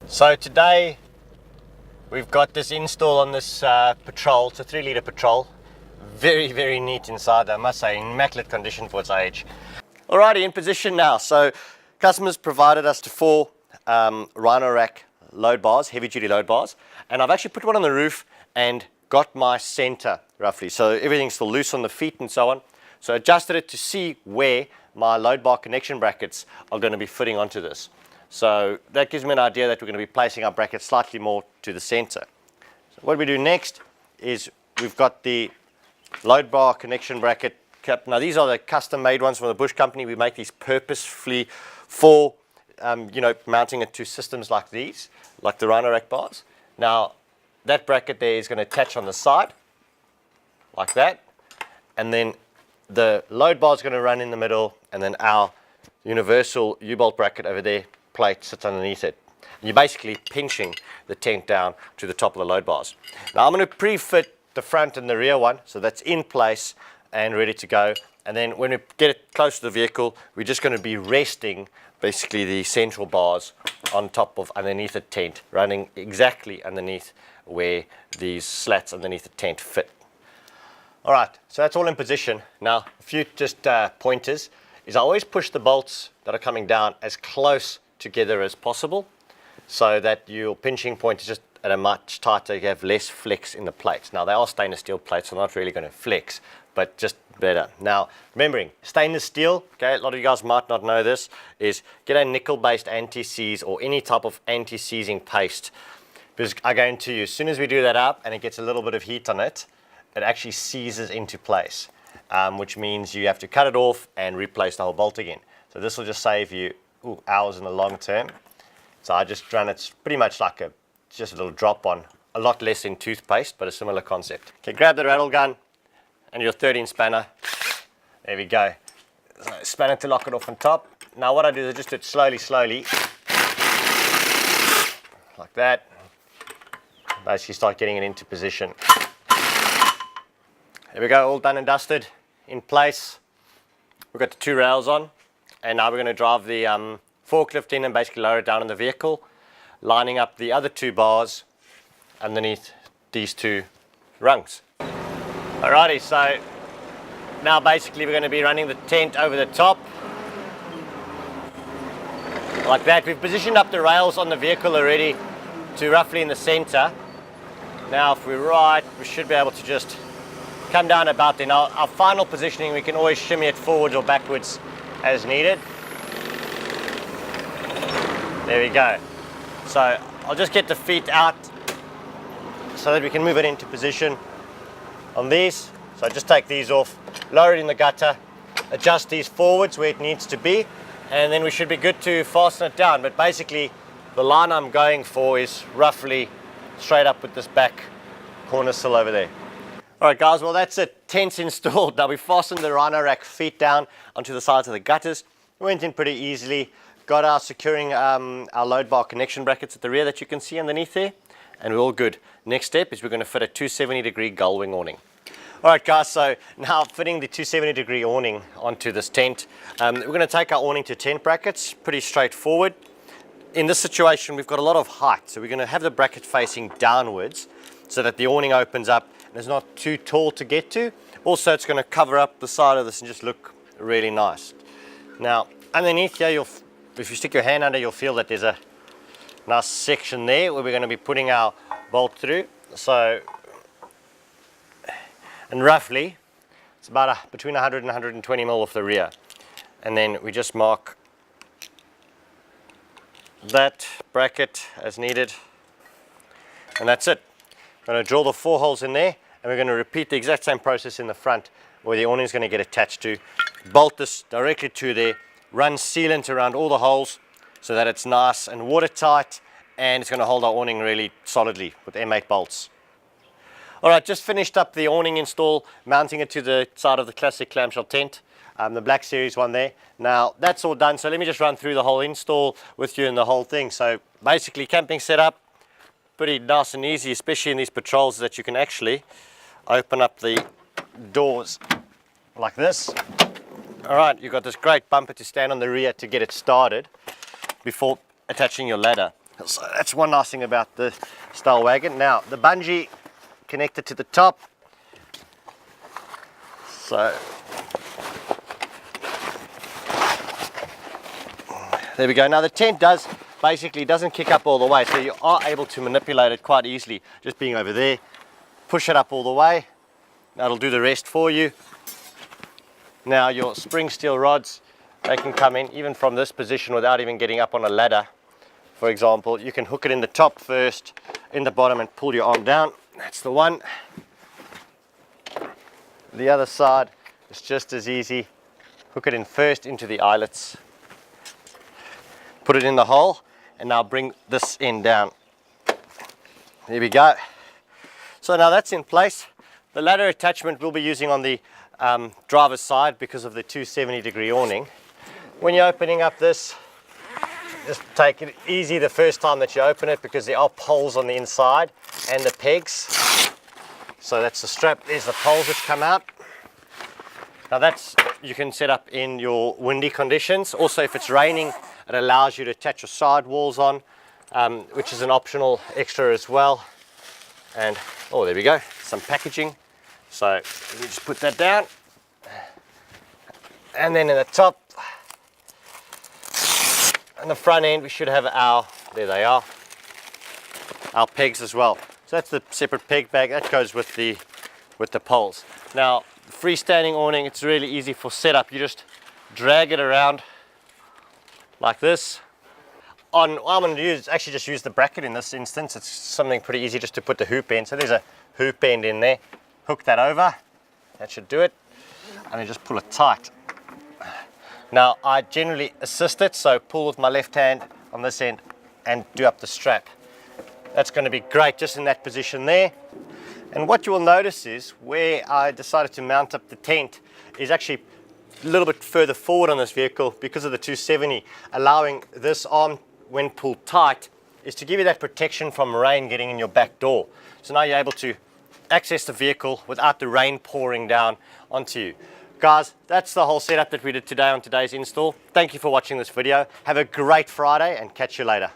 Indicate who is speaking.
Speaker 1: So today we've got this install on this Patrol. It's a 3-litre Patrol. Very neat inside, I must say, immaculate condition for its age. Alrighty, in position now. So customers provided us to 4 Rhino Rack load bars, heavy duty load bars, and I've actually put one on the roof and got my center roughly. So everything's still loose on the feet and so on. So adjusted it to see where my load bar connection brackets are going to be fitting onto this. So that gives me an idea that we're going to be placing our brackets slightly more to the center. So what we do next is we've got the load bar connection bracket cap. Now these are the custom made ones from the Bush company. We make these purposefully for mounting it to systems like these, like the Rhino Rack bars. Now that bracket there is going to attach on the side like that, and then the load bar is going to run in the middle, and then our universal U-bolt bracket over there plate sits underneath it. You're basically pinching the tent down to the top of the load bars. Now I'm going to pre-fit the front and the rear one, so that's in place and ready to go. And then when we get it close to the vehicle, we're just going to be resting basically the central bars on top of underneath the tent, running exactly underneath where these slats underneath the tent fit. Alright, so that's all in position. Now a few just pointers is I always push the bolts that are coming down as close together as possible, so that your pinching point is just at a much tighter, you have less flex in the plates. Now they are stainless steel plates, so not really going to flex, but just better. Now remembering, stainless steel, okay, a lot of you guys might not know this, is get a nickel based anti-seize or any type of anti-seizing paste, because I guarantee you, as soon as we do that up and it gets a little bit of heat on it, it actually seizes into place, which means you have to cut it off and replace the whole bolt again. So this will just save you hours in the long term. So I just run it pretty much like just a little drop on, a lot less in toothpaste, but a similar concept. Okay, grab the rattle gun and your 13 spanner. There we go. So spanner to lock it off on top. Now what I do is I just do it slowly, like that. Basically start getting it into position. There we go, all done and dusted, in place. We've got the 2 rails on, and now we're going to drive the forklift in and basically lower it down in the vehicle, lining up the other 2 bars underneath these 2 rungs. Alrighty, so now basically we're going to be running the tent over the top, like that. We've positioned up the rails on the vehicle already to roughly in the center. Now if we're right, we should be able to just come down about there. Now our final positioning, we can always shimmy it forwards or backwards as needed. There we go. So I'll just get the feet out so that we can move it into position on these. So just take these off, lower it in the gutter, adjust these forwards where it needs to be, and then we should be good to fasten it down. But basically the line I'm going for is roughly straight up with this back corner sill over there. Alright guys, well that's it, tent's installed. Now we fastened the Rhino Rack feet down onto the sides of the gutters. Went in pretty easily. Got our securing our load bar connection brackets at the rear that you can see underneath there, and we're all good. Next step is we're going to fit a 270-degree gull wing awning. Alright guys, so now fitting the 270-degree awning onto this tent. We're going to take our awning to tent brackets, pretty straightforward. In this situation we've got a lot of height, so we're going to have the bracket facing downwards so that the awning opens up and it's not too tall to get to. Also it's going to cover up the side of this and just look really nice. Now underneath here, if you stick your hand under, you'll feel that there's a nice section there where we're going to be putting our bolt through. So, and roughly it's about between 100 and 120 mil off the rear, and then we just mark that bracket as needed, and that's it. I'm going to drill the 4 holes in there, and we're going to repeat the exact same process in the front where the awning is going to get attached to. Bolt this directly to there, run sealant around all the holes so that it's nice and watertight, and it's going to hold our awning really solidly with M8 bolts. Alright, just finished up the awning install, mounting it to the side of the classic clamshell tent, the Black Series one there. Now that's all done, so let me just run through the whole install with you and the whole thing. So basically camping setup, pretty nice and easy, especially in these Patrols, that you can actually open up the doors like this. Alright, you've got this great bumper to stand on the rear to get it started before attaching your ladder. So that's one nice thing about the style wagon. Now the bungee connected to the top. So there we go. Now the tent doesn't kick up all the way, so you are able to manipulate it quite easily. Just being over there, push it up all the way. That'll do the rest for you. Now your spring steel rods, they can come in even from this position without even getting up on a ladder. For example, you can hook it in the top first, in the bottom, and pull your arm down. That's the one. The other side is just as easy. Hook it in first into the eyelets, put it in the hole, and now bring this end down. There we go. So now that's in place. The ladder attachment we'll be using on the driver's side because of the 270-degree awning. When you're opening up this, just take it easy the first time that you open it, because there are poles on the inside and the pegs. So that's the strap, there's the poles which come out. Now that's, you can set up in your windy conditions. Also, if it's raining, it allows you to attach your side walls on, which is an optional extra as well. And, oh, there we go, some packaging. So you just put that down. And then in the top, on the front end, we should have our, there they are, our pegs as well. So that's the separate peg bag that goes with the poles. Now, freestanding awning, it's really easy for setup. You just drag it around like this. What I'm going to do is actually just use the bracket in this instance. It's something pretty easy just to put the hoop end. So there's a hoop end in there. Hook that over. That should do it. And then just pull it tight. Now, I generally assist it, so pull with my left hand on this end and do up the strap. That's going to be great just in that position there. And what you will notice is where I decided to mount up the tent is actually a little bit further forward on this vehicle because of the 270, allowing this arm, when pulled tight, is to give you that protection from rain getting in your back door. So now you're able to access the vehicle without the rain pouring down onto you. Guys, that's the whole setup that we did today on today's install. Thank you for watching this video. Have a great Friday and catch you later.